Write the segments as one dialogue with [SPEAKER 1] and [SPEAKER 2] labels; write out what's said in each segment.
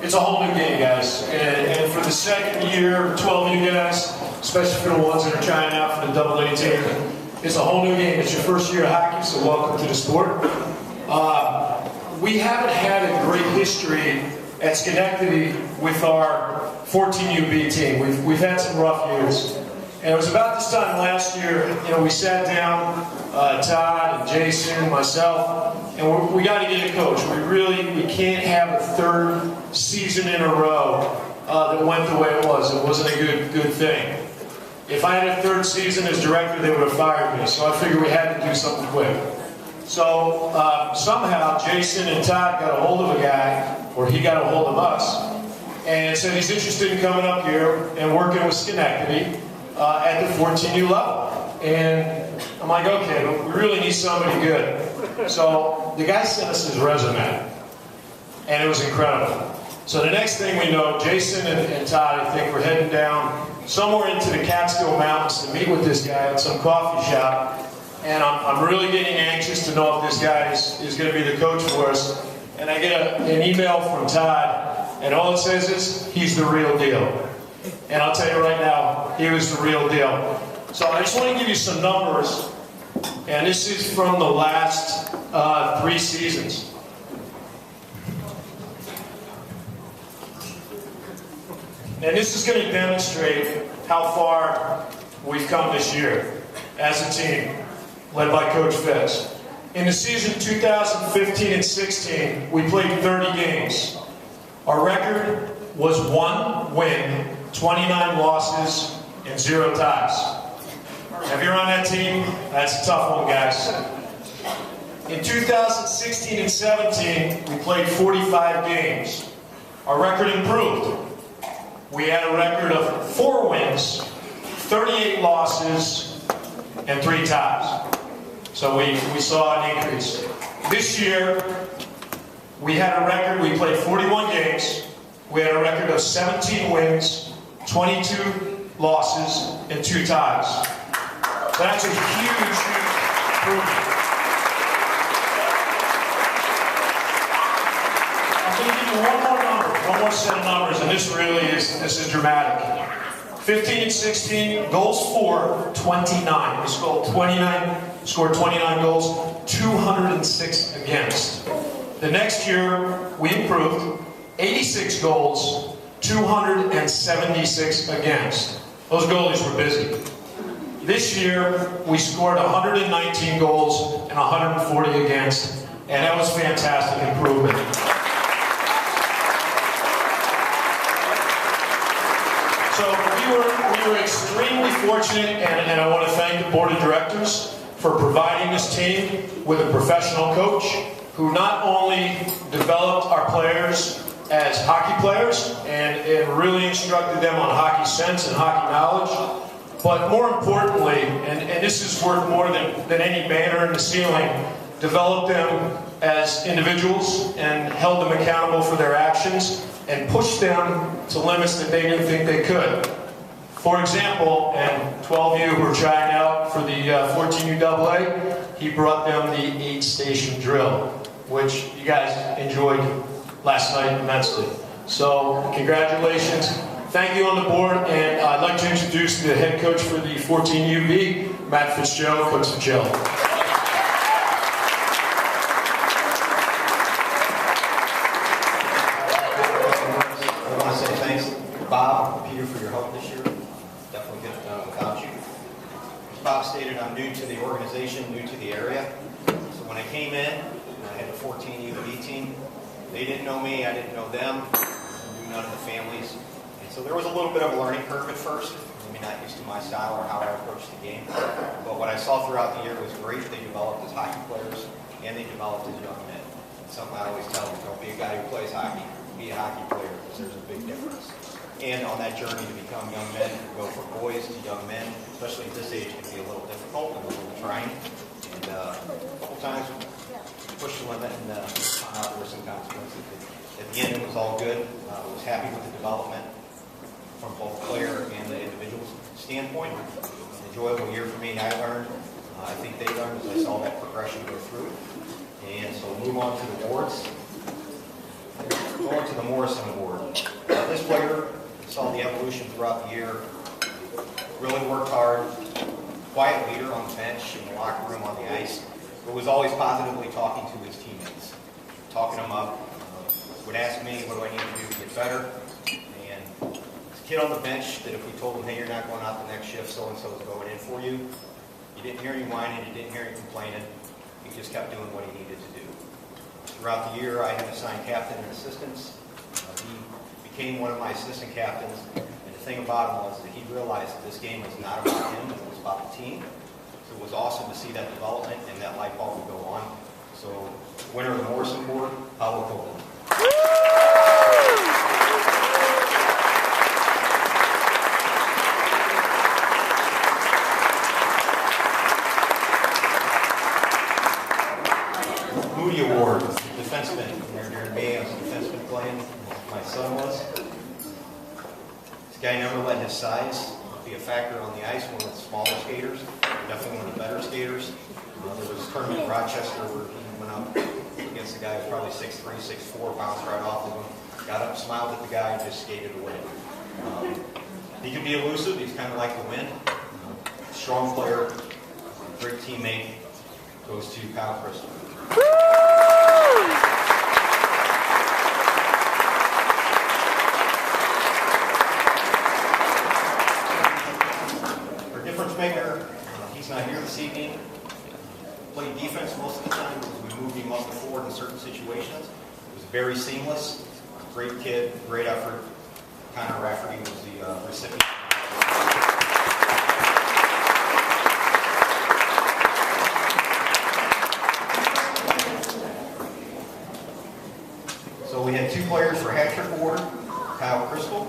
[SPEAKER 1] It's a whole new game, guys. And for the second year, 12 of you guys, especially for the ones that are trying out for the AA team, it's a whole new game. It's your first year of hockey, so welcome to the sport. We haven't had a great history at Schenectady with our 14UB team. We've had some rough years. And it was about this time last year, we sat down, Todd and Jason, myself, and we got to get a coach. We can't have a third season in a row that went the way it was. It wasn't a good thing. If I had a third season as director, they would have fired me. So I figured we had to do something quick. So somehow Jason and Todd got a hold of a guy, or he got a hold of us, and said he's interested in coming up here and working with Schenectady at the 14U level. And I'm like, okay, we really need somebody good. So the guy sent us his resume, and it was incredible. So the next thing we know, Jason and Todd, I think, were heading down somewhere into the Catskill Mountains to meet with this guy at some coffee shop. And I'm really getting anxious to know if this guy is going to be the coach for us. And I get an email from Todd, and all it says is, he's the real deal. And I'll tell you right now, he was the real deal. So I just want to give you some numbers, and this is from the last 3 seasons. And this is going to demonstrate how far we've come this year as a team, led by Coach Fitz. In the season 2015 and 16, we played 30 games. Our record was 1 win, 29 losses, and 0 ties. If you're on that team, that's a tough one, guys. In 2016 and 17, we played 45 games. Our record improved. We had a record of 4 wins, 38 losses, and 3 ties. So we saw an increase. This year, we had a record, we played 41 games. We had a record of 17 wins, 22 losses, and 2 ties. That's a huge improvement. I'm going to give you one more number, one more set of numbers, and this is dramatic. 15 and 16, goals for 29. We scored 29 goals, 206 against. The next year, we improved, 86 goals, 276 against. Those goalies were busy. This year, we scored 119 goals and 140 against, and that was fantastic improvement. So we were extremely fortunate, and I want to thank the board of directors for providing this team with a professional coach who not only developed our players as hockey players and really instructed them on hockey sense and hockey knowledge, but more importantly, and this is worth more than any banner in the ceiling, developed them as individuals and held them accountable for their actions and pushed them to limits that they didn't think they could. For example, and 12 of you who are trying out for the 14U AA, he brought them the 8-station drill, which you guys enjoyed last night immensely. So, congratulations. Thank you on the board, and I'd like to introduce the head coach for the 14UB, Matt Fitzgerald, Coach Fitzgerald.
[SPEAKER 2] I want to say thanks, Bob and Peter, for your help this year. Definitely couldn't have done it without you. As Bob stated, I'm new to the organization, new to the area. So when I came in, I had a 14UB team. They didn't know me, I didn't know them, I knew none of the families. And so there was a little bit of a learning curve at first. Maybe not used to my style or how I approached the game. But what I saw throughout the year was great. They developed as hockey players, and they developed as young men. And something I always tell them, don't be a guy who plays hockey, be a hockey player, because there's a big difference. And on that journey to become young men, to go from boys to young men, especially at this age, can be a little difficult and a little trying. And a couple times, pushed the limit and found out there were some consequences. At the end, it was all good. I was happy with the development from both player and the individual's standpoint. An enjoyable year for me. I learned. I think they learned as I saw that progression go through. And so we'll move on to the awards. Going to the Morrison Award. saw the evolution throughout the year. Really worked hard. Quiet leader on the bench, in the locker room, on the ice, but was always positively talking to his teammates, talking them up. Would ask me, what do I need to do to get better? And this kid on the bench that if we told him, hey, you're not going out the next shift, so-and-so is going in for you, you didn't hear any whining, you didn't hear any complaining. He just kept doing what he needed to do. Throughout the year, I had assigned captain and assistants. He became one of my assistant captains. And the thing about him was that he realized that this game was not about him, it was about the team. So it was awesome to see that development and that light bulb would go on. So, winner of the Morrison Board, Paulo Copeland. Moody Award, defenseman. Near to me, I was a defenseman playing. My son was. This guy never let his size be a factor on the ice. One of the smaller skaters, definitely one of the better skaters. There was a tournament in Rochester where he went up against a guy who was probably 6'3", 6'4", bounced right off of him, got up, smiled at the guy, and just skated away. He could be elusive. He's kind of like the wind. Strong player, great teammate. Goes to Kyle Crystal. Our difference maker, he's not here this evening. Played defense most of the time because we moved him up and forward in certain situations. It was very seamless. Great kid, great effort. Connor Rafferty was the recipient. So we had 2 players for hat trick award, Kyle Crystal.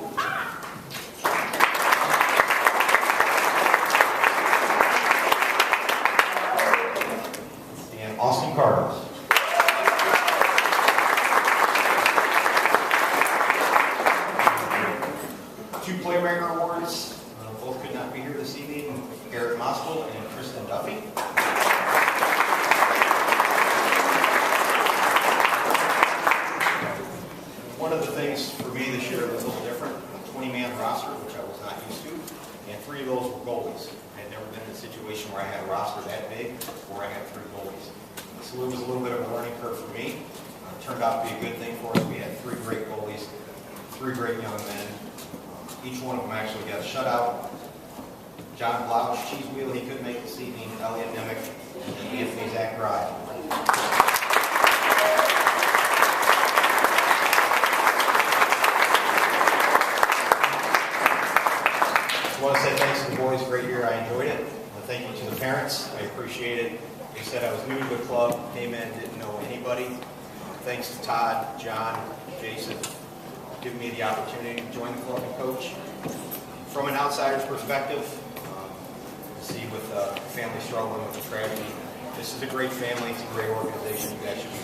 [SPEAKER 2] And Austin Carlos. Two Playmaker awards, both could not be here this evening, Eric Mospel and Kristen Duffy. One of the things for me this year was a little different, a 20-man roster, which I was not used to, and 3 of those were goalies. I had never been in a situation where I had a roster that big, where I had 3 goalies. So it was a little bit of a learning curve for me. It turned out to be a good thing for us. We had 3 great goalies, 3 great young men. Each one of them actually got a shutout. John Blouch, Cheese Wheel, he couldn't make this evening. Elliot Nemick, and Anthony Zachariah. I want to say thanks to the boys. Great year. I enjoyed it. Thank you to the parents. I appreciate it. They said I was new to the club, came in, didn't know anybody. Thanks to Todd, John, Jason, giving me the opportunity to join the club and coach. From an outsider's perspective, see with family struggling with the tragedy, this is a great family. It's a great organization. You guys should be